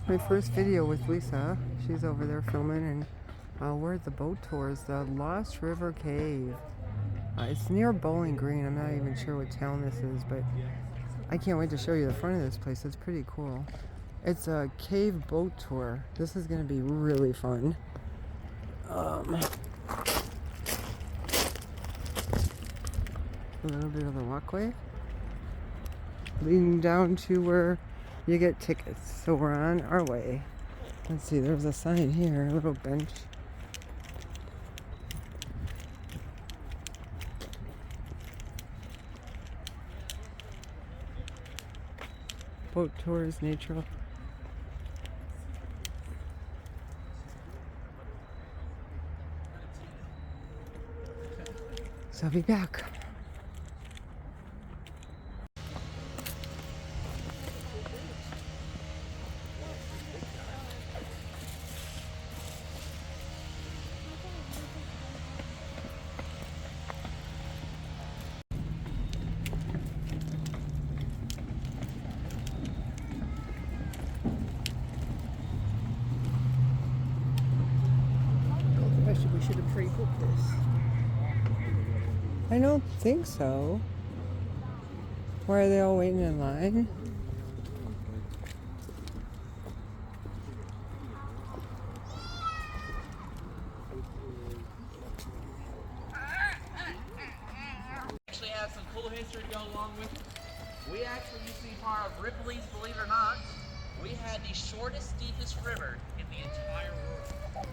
My first video with Lisa. She's over there filming, and we're at the boat tours, the Lost River Cave. It's near Bowling Green. I'm not even sure what town this is, but I can't wait to show you the front of this place. It's pretty cool. It's a cave boat tour. This is going to be really fun. A little bit of a walkway leading down to where you get tickets. So we're on our way. Let's see, there's a sign here, a little bench. Boat tours, nature. So I'll be back. We should have pre-cooked this. I don't think so. Why are they all waiting in line? Actually have some cool history to go along with it. We actually used to be part of Ripley's, believe it or not. We had the shortest, deepest river in the entire world.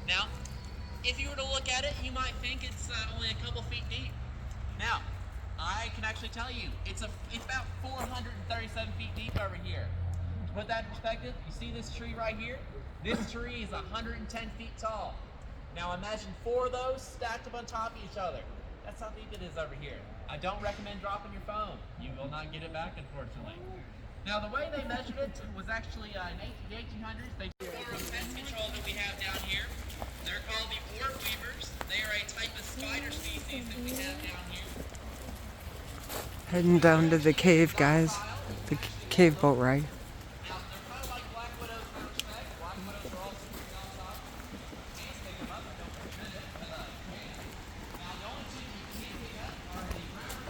Now, if you were to look at it, you might think it's only a couple feet deep. Now, I can actually tell you, it's about 437 feet deep over here. To put that in perspective, you see this tree right here? This tree is 110 feet tall. Now imagine 4 of those stacked up on top of each other. That's how deep it is over here. I don't recommend dropping your phone. You will not get it back, unfortunately. Now the way they measured it was actually in the 1800s. They fence control that we have down here. They're called the orb weavers. They are a type of spider species that we have down here. Heading down to the cave, guys. The cave boat ride. Now they're kind of like black widows in respect. Black widows are all super on top. Can't pick them up, I don't recommend it, but you can. Now the only two you can't pick up are the ground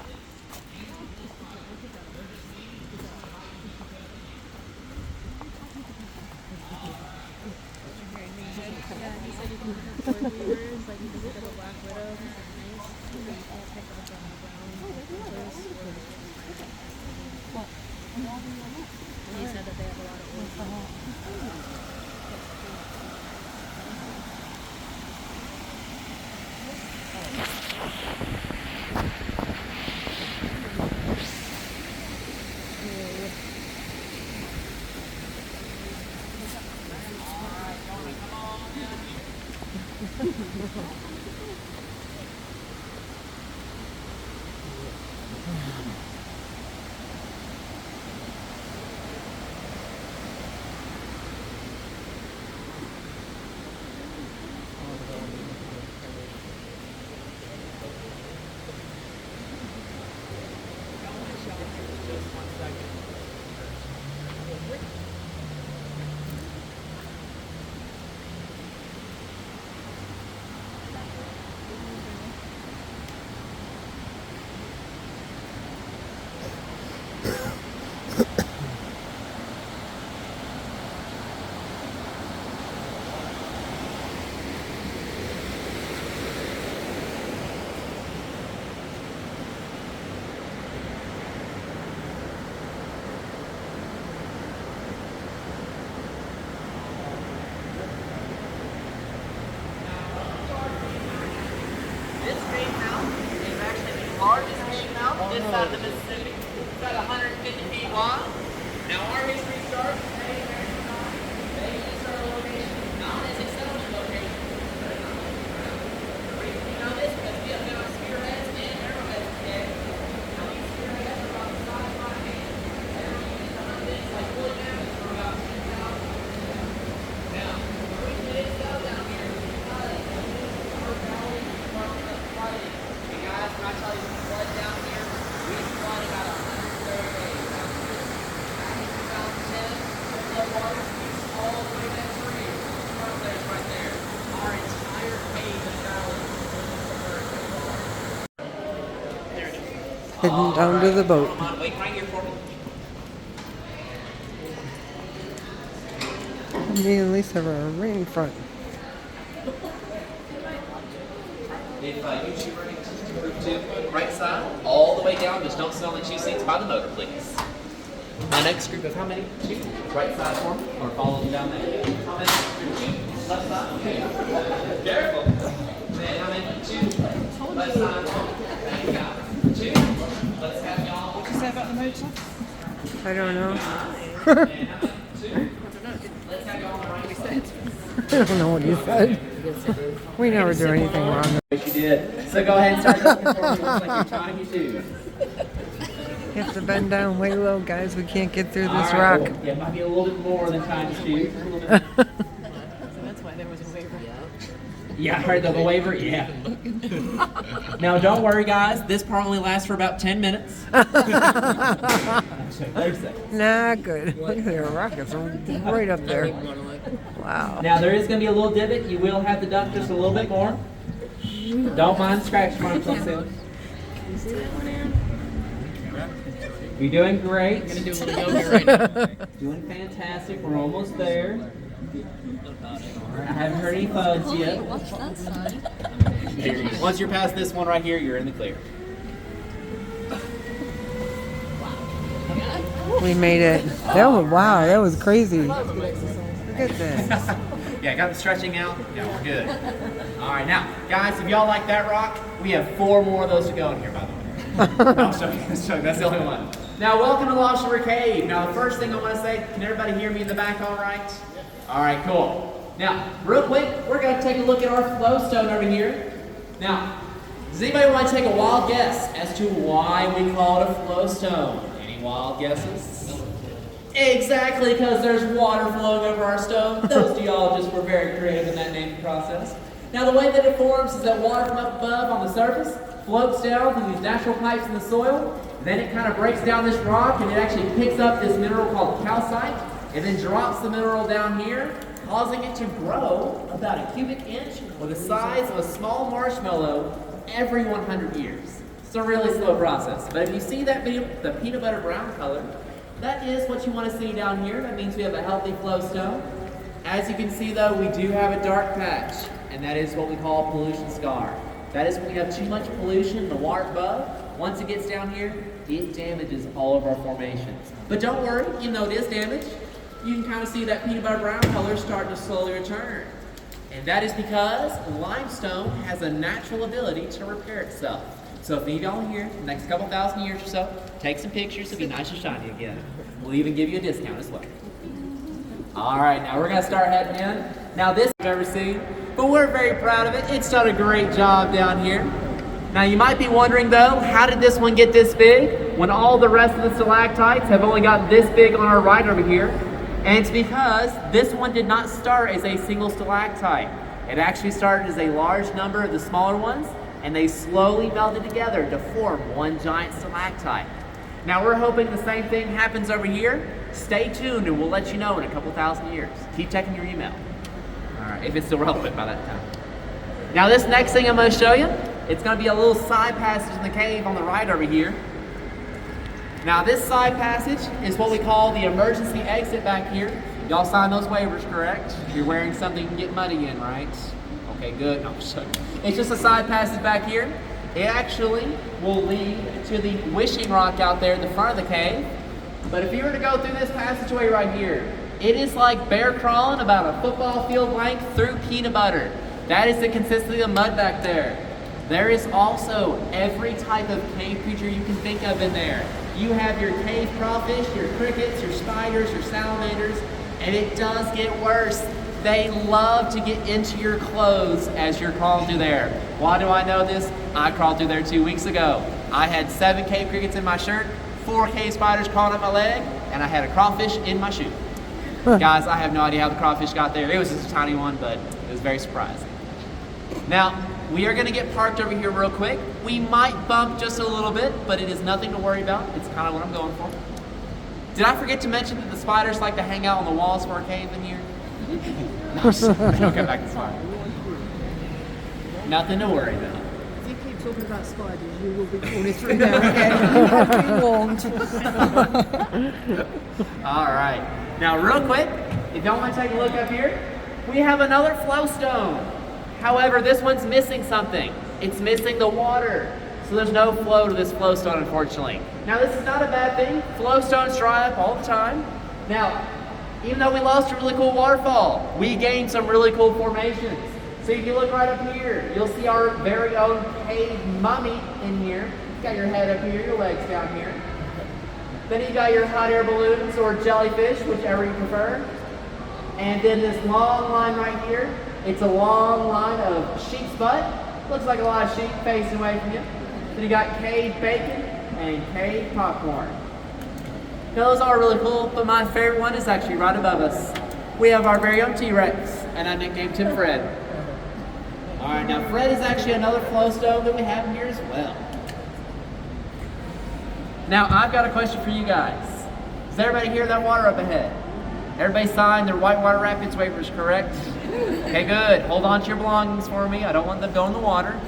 release and the blue spider. They're just neat. Yeah, he said you can pick up 4 beavers, like you can pick up a black widow, because it's nice. You can pick up brown widows. What? And he said that they have a lot of oil. all the way next to you. Front there's right there. Our entire cave and valley. Heading down to the boat. Come on, wait right here for me. Me and Lisa are right in front. If you choose running to group 2, right side, all the way down, just don't sit on the 2 seats by the motor, please. My next group of how many? 2. Right side for me, or follow me down there. How many? Group 2, left side. Careful. Then how many? 2, left side. Thank you, guys. 2. Let's have y'all. What did you say about the motor? I don't know. And how many? 2. Let's have y'all on the right side. I don't know what you said. We never do anything wrong. Yes, you did. So go ahead and start looking for me. Looks like you're tying your shoes. You have to bend down way low, guys. We can't get through this All right, rock. cool. Yeah, it might be a little bit more than tying your shoes. So that's why there was a waiver. Yeah, I heard the waiver. Yeah. Now, don't worry, guys. This part only lasts for about 10 minutes. Nah, good. Look at the rock. It's right up there. Wow. Now, there is going to be a little divot. You will have to duck just a little bit more. Don't mind scratch marks on it. You see that one, Aaron? You're doing great. I'm gonna do a little yoga right now. Doing fantastic. We're almost there. I haven't heard any thuds yet. Once you're past this one right here, you're in the clear. We made it. That was, wow, that was crazy. Look at this. Yeah, got the stretching out. Yeah, we're good. All right, now, guys, if y'all like that rock, we have 4 more of those to go in here, by the way. I'll show you. That's the only one. Now, welcome to Lost River Cave. Now, the first thing I want to say, can everybody hear me in the back all right? All right, cool. Now, real quick, we're going to take a look at our flowstone over here. Now, does anybody want to take a wild guess as to why we call it a flowstone? Any wild guesses? Exactly, because there's water flowing over our stone. Those geologists were very creative in that naming process. Now, the way that it forms is that water from up above on the surface floats down through these natural pipes in the soil. Then it kind of breaks down this rock and it actually picks up this mineral called calcite and then drops the mineral down here, causing it to grow about a cubic inch or the size of a small marshmallow every 100 years. It's a really slow process. But if you see that the peanut butter brown color, that is what you want to see down here. That means we have a healthy flowstone. As you can see though, we do have a dark patch, and that is what we call a pollution scar. That is when we have too much pollution in the water above. Once it gets down here, it damages all of our formations. But don't worry, even though it is damaged, you can kind of see that peanut butter brown color starting to slowly return. And that is because limestone has a natural ability to repair itself. So if any of y'all are here in the next couple thousand years or so, take some pictures, it'll be nice and shiny again. We'll even give you a discount as well. All right, now we're gonna start heading in. Now this I've ever seen, but we're very proud of it. It's done a great job down here. Now you might be wondering though, how did this one get this big when all the rest of the stalactites have only got this big on our right over here? And it's because this one did not start as a single stalactite. It actually started as a large number of the smaller ones, and they slowly melted together to form one giant stalactite. Now we're hoping the same thing happens over here. Stay tuned and we'll let you know in a couple thousand years. Keep checking your email. All right, if it's still relevant by that time. Now this next thing I'm gonna show you, it's gonna be a little side passage in the cave on the right over here. Now this side passage is what we call the emergency exit back here. Y'all signed those waivers, correct? You're wearing something you can get muddy in, right? Okay, good. No, it's just a side passage back here. It actually will lead to the wishing rock out there at the front of the cave. But if you were to go through this passageway right here, it is like bear crawling about a football field length through peanut butter. That is the consistency of mud back there. There is also every type of cave creature you can think of in there. You have your cave crawfish, your crickets, your spiders, your salamanders, and it does get worse. They love to get into your clothes as you're crawling through there. Why do I know this? I crawled through there 2 weeks ago. I had 7 cave crickets in my shirt, 4 cave spiders crawling up my leg, and I had a crawfish in my shoe. Guys, I have no idea how the crawfish got there. It was just a tiny one, but it was very surprising. Now, we are gonna get parked over here real quick. We might bump just a little bit, but it is nothing to worry about. It's kind of what I'm going for. Did I forget to mention that the spiders like to hang out on the walls of our cave in here? No, they don't come back to spiders. Nothing to worry about. If you keep talking about spiders, you will be falling through there again. You have been warned. All right. Now, real quick, if y'all want to take a look up here, we have another flow stone. However, this one's missing something. It's missing the water. So there's no flow to this flow stone, unfortunately. Now, this is not a bad thing. Flow stones dry up all the time. Now, even though we lost a really cool waterfall, we gained some really cool formations. So if you look right up here, you'll see our very own cave mummy in here. You got your head up here, your legs down here. Then you got your hot air balloons or jellyfish, whichever you prefer. And then this long line right here, it's a long line of sheep's butt. Looks like a lot of sheep facing away from you. Then you got cave bacon and cave popcorn. Now those are really cool, but my favorite one is actually right above us. We have our very own T-Rex, and I nicknamed him Fred. All right, now Fred is actually another flow stone that we have here as well. Now I've got a question for you guys. Does everybody hear that water up ahead? Everybody signed their Whitewater Rapids waivers, correct? Okay, good. Hold on to your belongings for me. I don't want them going in the water.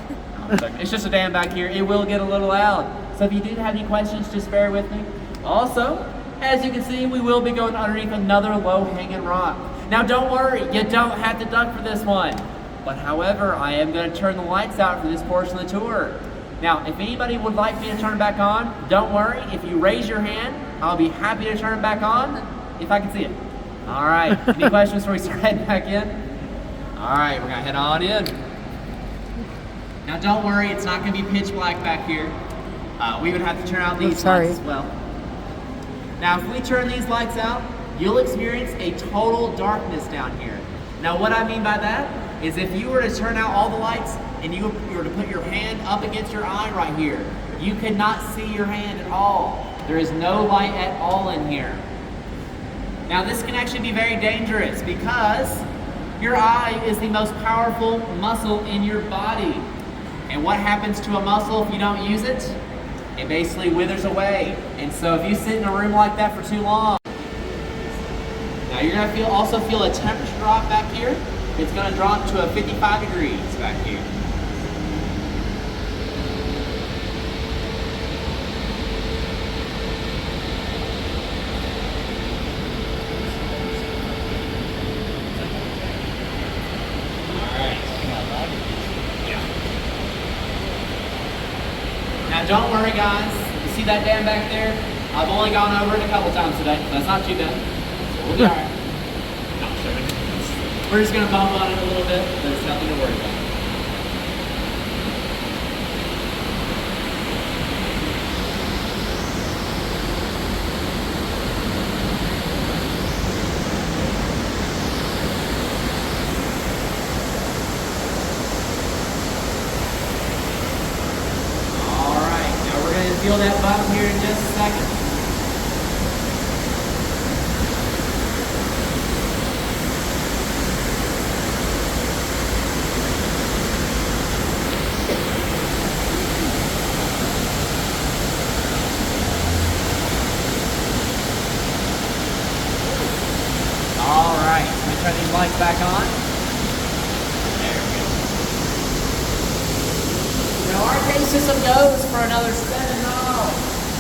It's just a dam back here. It will get a little loud. So if you do have any questions, just bear with me. Also, as you can see, we will be going underneath another low-hanging rock. Now don't worry, you don't have to duck for this one. But however, I am going to turn the lights out for this portion of the tour. Now, if anybody would like me to turn it back on, don't worry. If you raise your hand, I'll be happy to turn it back on if I can see it. All right, any questions before we start heading back in? All right, we're gonna head on in. Now don't worry, it's not gonna be pitch black back here. We would have to turn out these lights as well. Now if we turn these lights out, you'll experience a total darkness down here. Now what I mean by that is if you were to turn out all the lights and you were to put your hand up against your eye right here, you could not see your hand at all. There is no light at all in here. Now this can actually be very dangerous because your eye is the most powerful muscle in your body. And what happens to a muscle if you don't use it? It basically withers away. And so if you sit in a room like that for too long, now you're gonna also feel a temperature drop back here. It's gonna drop to a 55 degrees back here. Now don't worry guys, you see that dam back there? I've only gone over it a couple times today. That's not too bad. So we'll be alright. We're just gonna bump on it a little bit, but it's nothing to worry about. Feel that bump here in just a second. All right, let me turn these lights back on. There we go. Now our cave system goes for another 7 miles.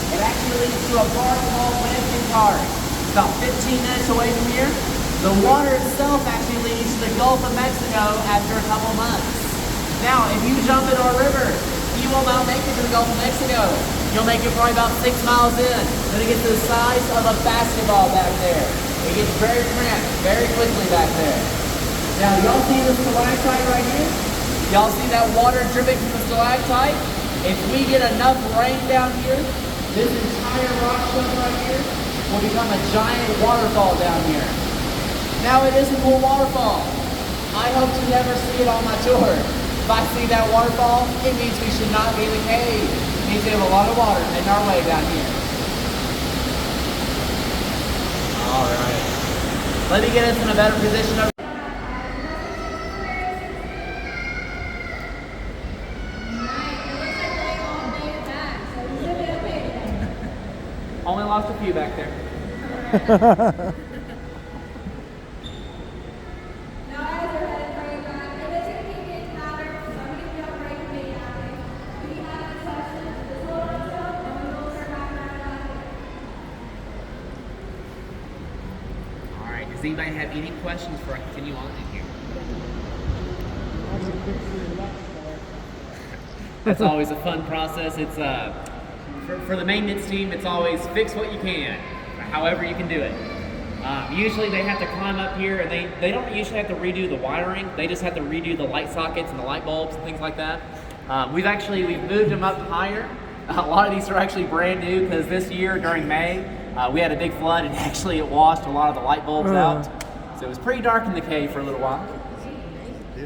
It actually leads to a park called Lansing Park. It's about 15 minutes away from here. The water itself actually leads to the Gulf of Mexico after a couple months. Now, if you jump into a river, you will not make it to the Gulf of Mexico. You'll make it probably about 6 miles in. Then it gets to the size of a basketball back there. It gets very cramped very quickly back there. Now, y'all see this stalactite right here? Y'all see that water dripping from the stalactite? If we get enough rain down here, this entire rock chunk right here will become a giant waterfall down here. Now it is a cool waterfall. I hope to never see it on my tour. If I see that waterfall, it means we should not be in the cave. It means we have a lot of water heading our way down here. All right. Let me get us in a better position over. Only lost a few back there. All right, does anybody have any questions before I continue on in here? That's always a fun process. It's for the maintenance team, it's always fix what you can, however you can do it. Usually they have to climb up here, and they don't usually have to redo the wiring. They just have to redo the light sockets and the light bulbs and things like that. We've moved them up higher. A lot of these are actually brand new because this year during May, we had a big flood, and actually it washed a lot of the light bulbs out. So it was pretty dark in the cave for a little while.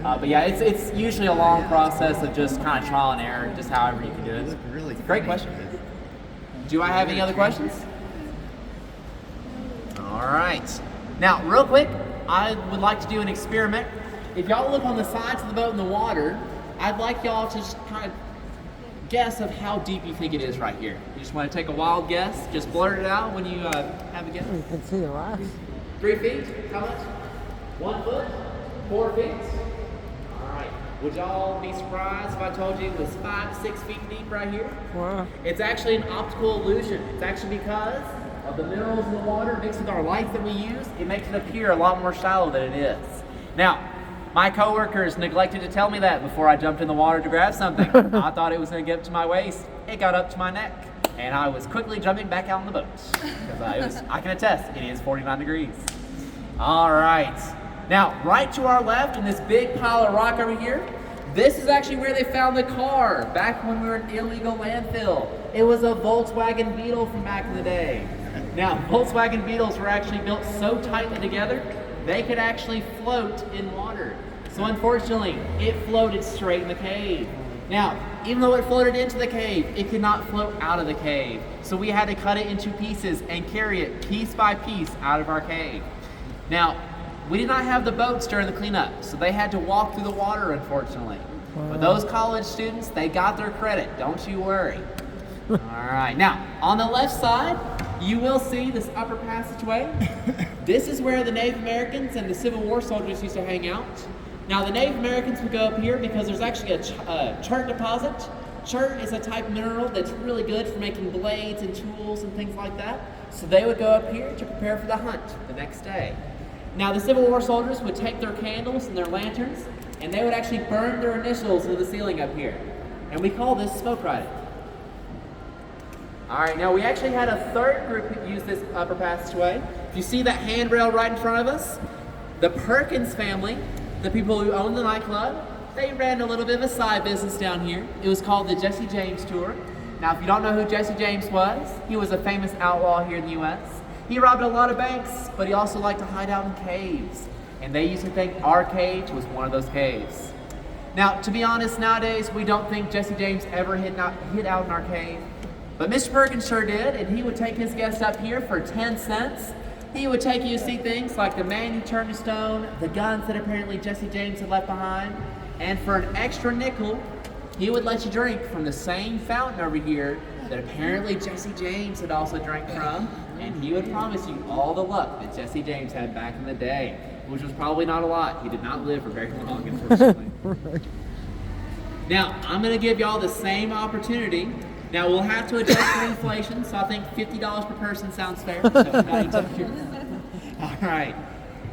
But yeah, it's usually a long process of just kind of trial and error, just however you can do it. Really Great question. Do I have any other questions? All right. Now, real quick, I would like to do an experiment. If y'all look on the sides of the boat in the water, I'd like y'all to just kind of guess of how deep you think it is right here. You just want to take a wild guess. Just blurt it out when you have a guess. You can see the rocks. 3 feet? How much? 1 foot? 4 feet? All right. Would y'all be surprised if I told you it was 5 to 6 feet deep right here? Wow. It's actually an optical illusion. It's actually because of the minerals in the water mixed with our lights that we use. It makes it appear a lot more shallow than it is. Now, my coworkers neglected to tell me that before I jumped in the water to grab something. I thought it was going to get up to my waist. It got up to my neck, and I was quickly jumping back out on the boat because I can attest it is 49 degrees. All right. Now, right to our left in this big pile of rock over here, this is actually where they found the car back when we were in illegal landfill. It was a Volkswagen Beetle from back in the day. Now, Volkswagen Beetles were actually built so tightly together, they could actually float in water. So unfortunately, it floated straight in the cave. Now, even though it floated into the cave, it could not float out of the cave. So we had to cut it into pieces and carry it piece by piece out of our cave. Now, we did not have the boats during the cleanup, so they had to walk through the water, unfortunately. But those college students, they got their credit, don't you worry. All right, now, on the left side, you will see this upper passageway. This is where the Native Americans and the Civil War soldiers used to hang out. Now, the Native Americans would go up here because there's actually a chert deposit. Chert is a type of mineral that's really good for making blades and tools and things like that. So they would go up here to prepare for the hunt the next day. Now, the Civil War soldiers would take their candles and their lanterns, and they would actually burn their initials into the ceiling up here. And we call this smoke riding. All right, now we actually had a third group who used this upper passageway. If you see that handrail right in front of us, the Perkins family, the people who owned the nightclub, they ran a little bit of a side business down here. It was called the Jesse James Tour. Now, if you don't know who Jesse James was, he was a famous outlaw here in the U.S. He robbed a lot of banks, but he also liked to hide out in caves. And they used to think our cave was one of those caves. Now, to be honest, nowadays, we don't think Jesse James ever hid out in our cave. But Mr. Perkins sure did, and he would take his guests up here for 10 cents. He would take you to see things like the man who turned to stone, the guns that apparently Jesse James had left behind, and for an extra nickel, he would let you drink from the same fountain over here that apparently Jesse James had also drank from, and he would promise you all the luck that Jesse James had back in the day, which was probably not a lot. He did not live for very long, unfortunately. Now, I'm going to give y'all the same opportunity. Now, we'll have to adjust for inflation, so I think $50 per person sounds fair. All right.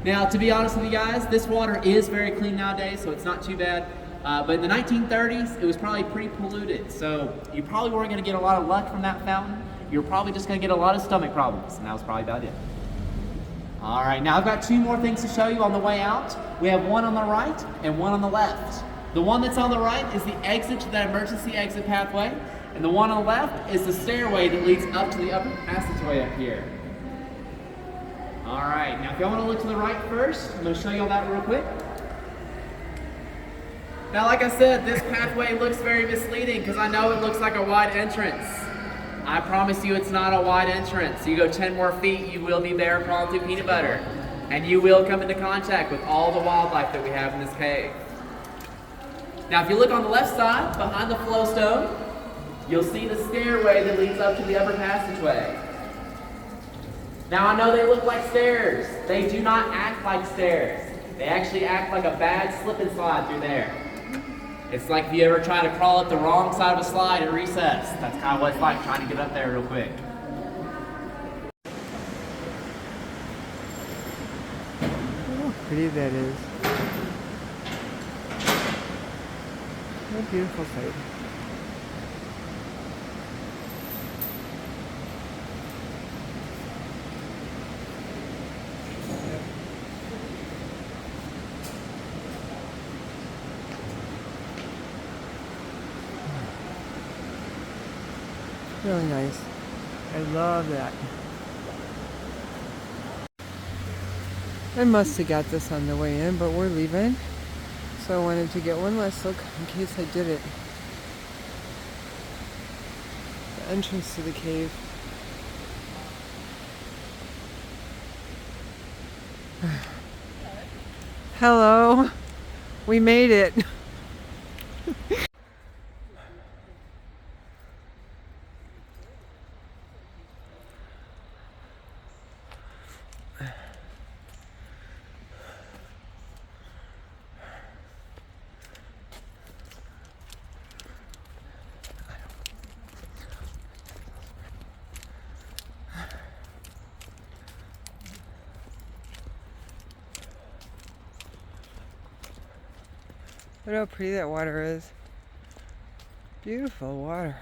Now, to be honest with you guys, this water is very clean nowadays, so it's not too bad. But in the 1930s, it was probably pretty polluted, so you probably weren't going to get a lot of luck from that fountain. You're probably just going to get a lot of stomach problems, and that was probably about it. All right, now I've got 2 more things to show you on the way out. We have one on the right and one on the left. The one that's on the right is the exit to that emergency exit pathway, and the one on the left is the stairway that leads up to the upper passageway up here. All right, now if y'all want to look to the right first, I'm going to show you all that real quick. Now, like I said, this pathway looks very misleading because I know it looks like a wide entrance. I promise you it's not a wide entrance. You go 10 more feet, you will be bear crawling through peanut butter. And you will come into contact with all the wildlife that we have in this cave. Now, if you look on the left side, behind the flowstone, you'll see the stairway that leads up to the upper passageway. Now I know they look like stairs. They do not act like stairs. They actually act like a bad slip and slide through there. It's like if you ever try to crawl up the wrong side of a slide at recess. That's kind of what it's like trying to get up there real quick. Oh, pretty that is. What a beautiful sight. Really nice. I love that. I must have got this on the way in, but we're leaving. So I wanted to get one last look in case I did it. The entrance to the cave. Hello. We made it. Look how pretty that water is. Beautiful water.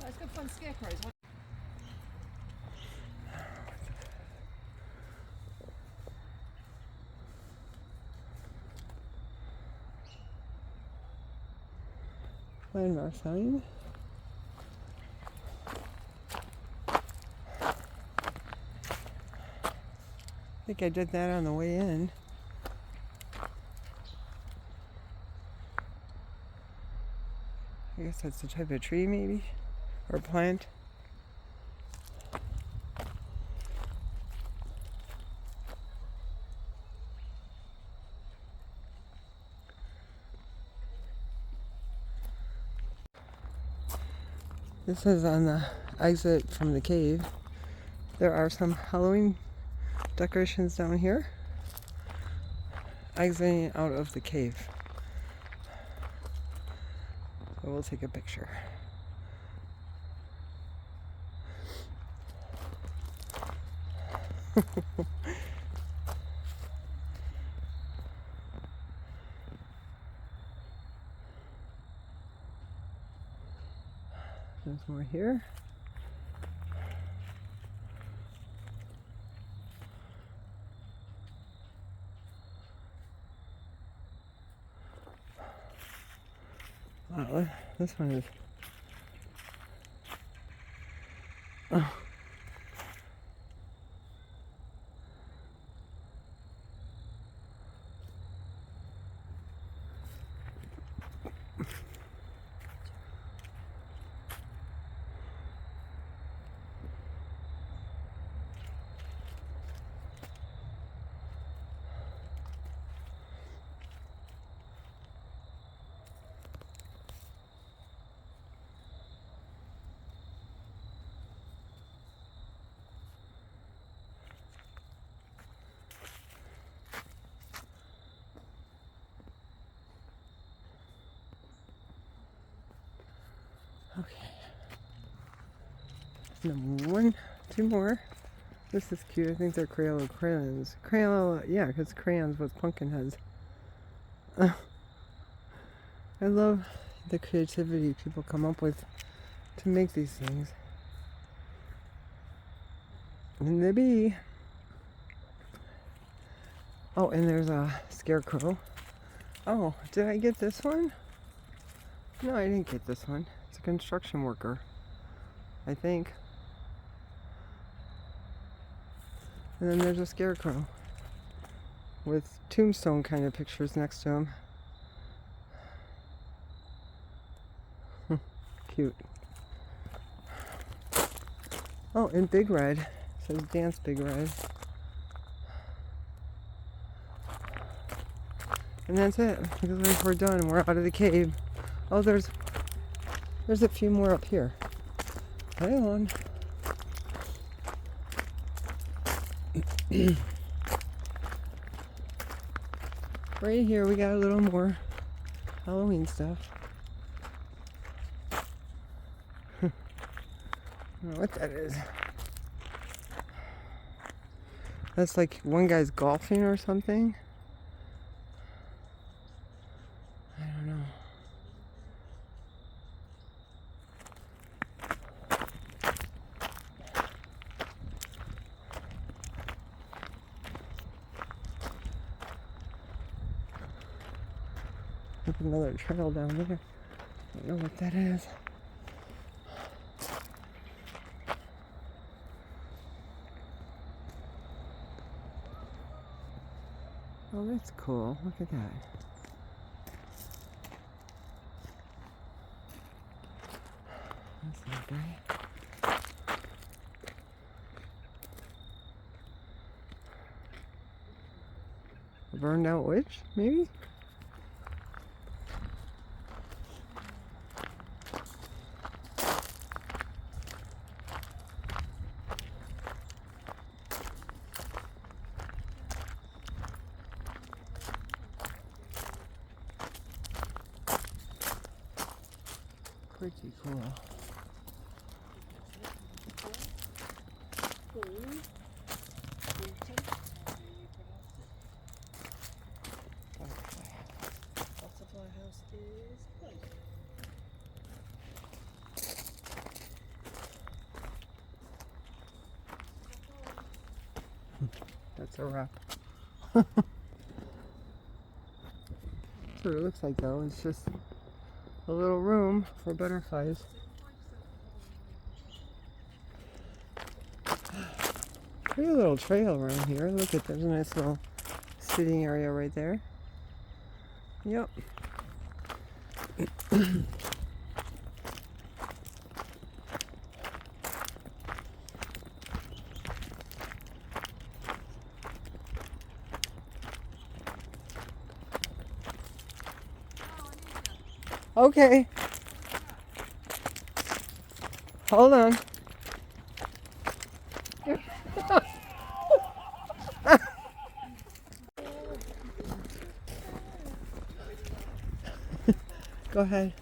Let's go find scarecrows. Landmark sign. I think I did that on the way in. I guess that's the type of tree maybe, or plant. This is on the exit from the cave. There are some Halloween decorations down here, exiting out of the cave. So we'll take a picture. There's more here. Wow, this one is. Oh. Okay. Number one, two more. This is cute. I think they're Crayola crayons. Crayola, yeah, because crayons with pumpkin heads. I love the creativity people come up with to make these things. And the bee. Oh, and there's a scarecrow. Oh, did I get this one? No, I didn't get this one. It's a construction worker, I think. And then there's a scarecrow with tombstone kind of pictures next to him. Cute. Oh, and Big Red. It says Dance Big Red. And that's it. Looks like we're done. We're out of the cave. Oh, there's a few more up here. Hang on. Right here we got a little more Halloween stuff. I don't know what that is. That's like one guy's golfing or something. I don't know. There's another trail down there. I don't know what that is. Oh, that's cool. Look at that. That's not bad. A burned out witch, maybe? Pretty cool. Butterfly house is closed. That's a wrap. That's what it looks like though. It's just a little room for butterflies. Pretty little trail around here. Look at there's a nice little sitting area right there. Yep. Okay. Hold on. Go ahead.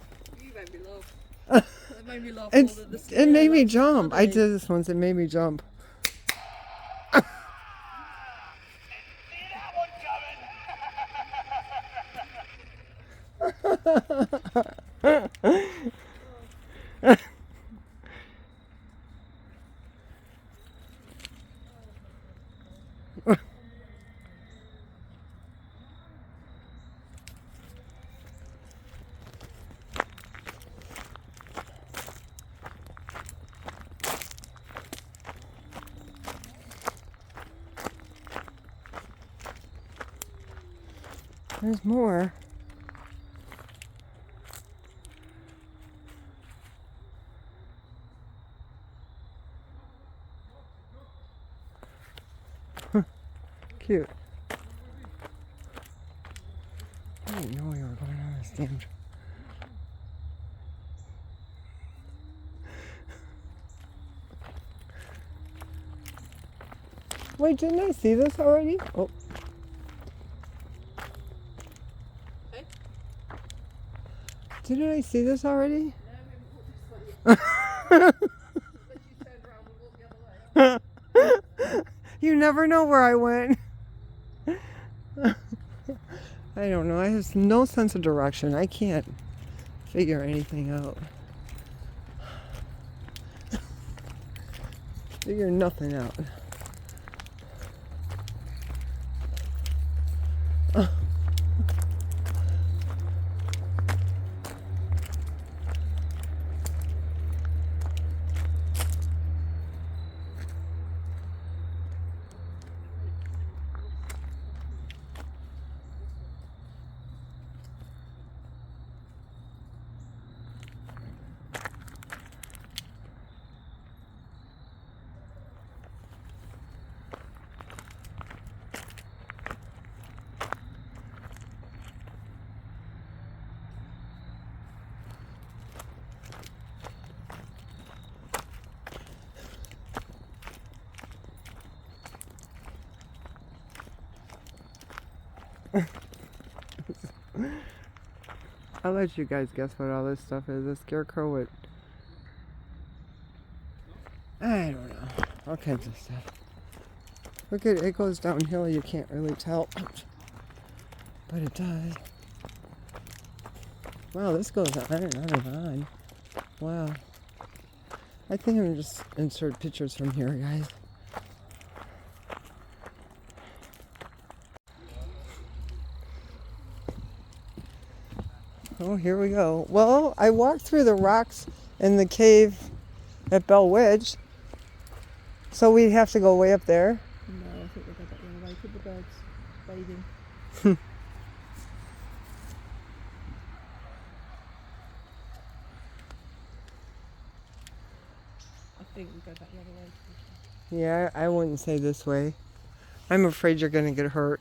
You made me laugh. That made me laugh more than the It made me scare. jump. I Funny. did this once. It made me jump. There's more. Cute. I didn't know we were going on this damn. Wait, didn't I see this already? Oh. Hey? Didn't I see this already? No, we haven't walked this way yet. Unless you turned around and walked the other way. You never know where I went. I don't know. I have no sense of direction. I can't figure anything out. Figure nothing out. I'll let you guys guess what all this stuff is. A scarecrow with, I don't know, all kinds of stuff. Look at it, it goes downhill, you can't really tell, but it does. Wow, this goes on and on and on. Wow. I think I'm just insert pictures from here, guys. Oh, here we go. Well, I walked through the rocks in the cave at Bell Ridge, so we have to go way up there. No, I think we're going that the other way. Keep the birds waving. I think we go back the other way. Yeah, I wouldn't say this way. I'm afraid you're going to get hurt.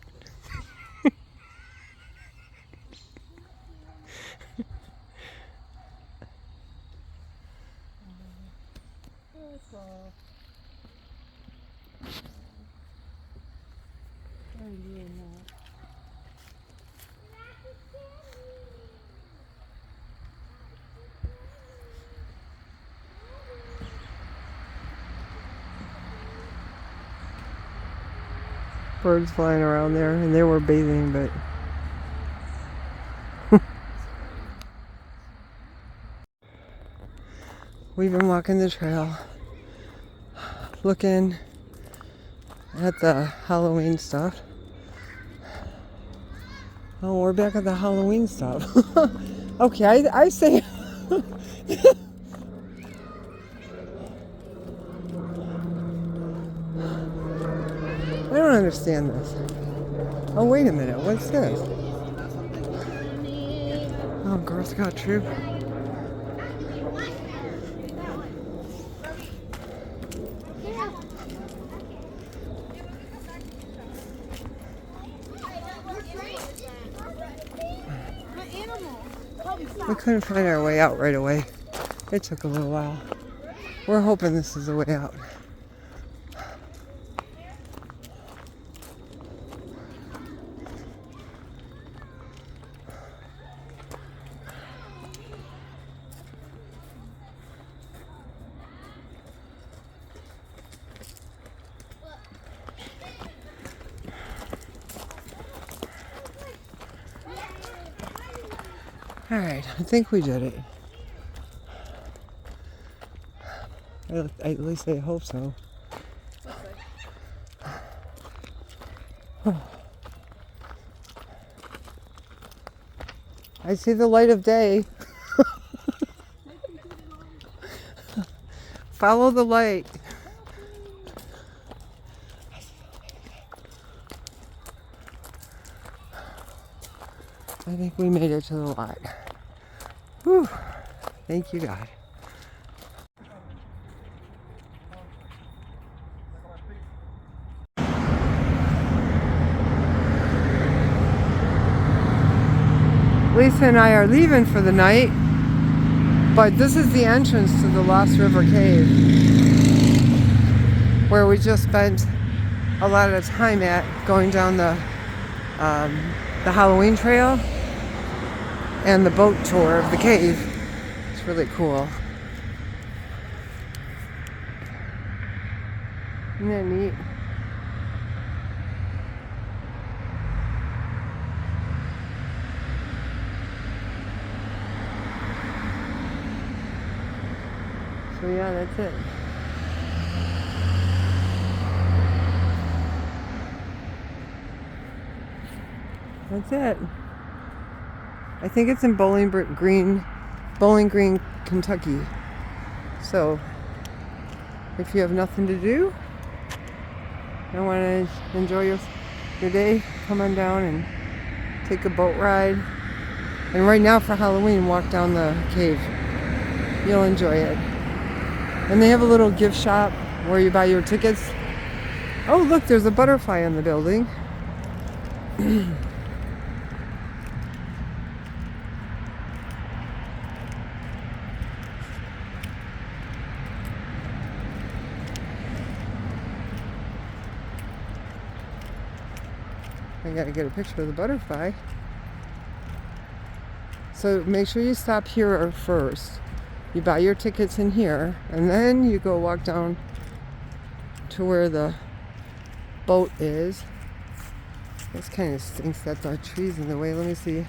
Birds flying around there, and they were bathing, but we've been walking the trail, looking at the Halloween stuff. Oh, we're back at the Halloween stuff. Okay, I say I don't understand this. Oh, wait a minute. What's this? Oh, Girl Scout troop. We couldn't find our way out right away. It took a little while. We're hoping this is the way out. Alright, I think we did it. At least I hope so. I see the light of day. Follow the light. I think we made it to the lot. Whew. Thank you, God. Lisa and I are leaving for the night, but this is the entrance to the Lost River Cave, where we just spent a lot of time at going down the Halloween trail and the boat tour of the cave. It's really cool. Isn't that neat? So yeah, that's it. That's it. I think it's in Bowling Green, Kentucky. So, if you have nothing to do and want to enjoy your day, come on down and take a boat ride. And right now for Halloween, walk down the cave. You'll enjoy it. And they have a little gift shop where you buy your tickets. Oh, look, there's a butterfly in the building. I gotta get a picture of the butterfly. So make sure you stop here first. You buy your tickets in here, and then you go walk down to where the boat is. This kind of stinks that the tree's in the way. Let me see.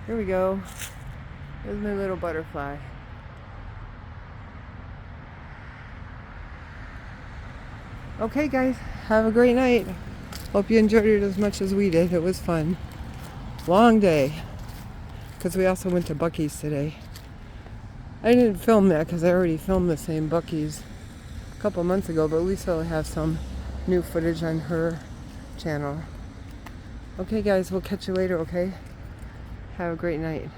Here we go. There's my little butterfly. Okay guys, have a great night. Hope you enjoyed it as much as we did. It was fun. Long day. Because we also went to Buc-ee's today. I didn't film that because I already filmed the same Buc-ee's a couple months ago, but Lisa will have some new footage on her channel. Okay guys, we'll catch you later, okay? Have a great night.